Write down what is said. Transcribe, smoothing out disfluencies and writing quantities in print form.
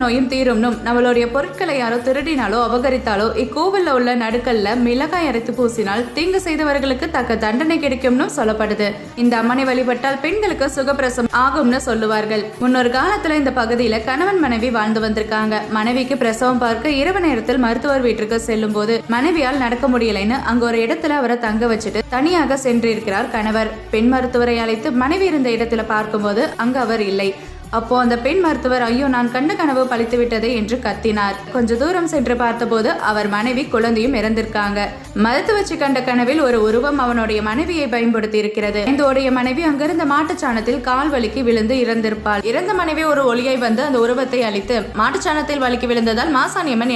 நோயும் தீரும்னும் நம்மளுடைய பொருட்களை யாரோ திருடினாலோ அபகரித்தாலோ இக்கோவில்ல உள்ள நடுக்கல்ல மிளகாய் அரைத்து பூசினால் தீங்கு செய்தவர்களுக்கு தக்க தண்டனை கிடைக்கும்னு சொல்லப்படுது. இந்த அம்மனை வழிபட்டால் பெண்களுக்கு சுகப்பிரசம் ஆகும்னு சொல்லுவார்கள். முன்னொரு காலத்துல இந்த பகுதியில கணவன் மனைவி வாழ்ந்து வந்திருக்காங்க. மனைவிக்கு பிரசவம் பார்க்க இரவு நேரத்தில் மருத்துவர் வீட்டிற்கு செல்லும் போது மனைவியால் நடக்க முடியலைன்னு அங்க ஒரு இடத்துல அவரை தங்க வச்சுட்டு தனியாக சென்றிருக்கிறார் கணவர். பெண் மருத்துவரை அழைத்து மனைவி இருந்த இடத்துல பார்க்கும்போது அங்க அவர் இல்லை. அப்போ அந்த பெண் மருத்துவர், ஐயோ நான் கண்ட கனவு பழித்து விட்டதே என்று கத்தினார். கொஞ்ச தூரம் சென்று பார்த்தபோது அவர் மனைவி குழந்தையும் இறந்திருக்காங்க. மருத்துவச்சி கண்ட கனவில் ஒரு உருவம் அவனுடைய மனைவியை பயன்படுத்தி இருக்கிறது. இந்த மனைவி அங்கிருந்த மாட்டுச்சாணத்தில் கால் வலிக்கு விழுந்து இறந்திருப்பாள். இறந்த மனைவி ஒரு ஒளியை வந்து அந்த உருவத்தை அழித்து மாட்டுச்சாணத்தில் வலிக்கு விழுந்ததால் மாசாணியம்மன்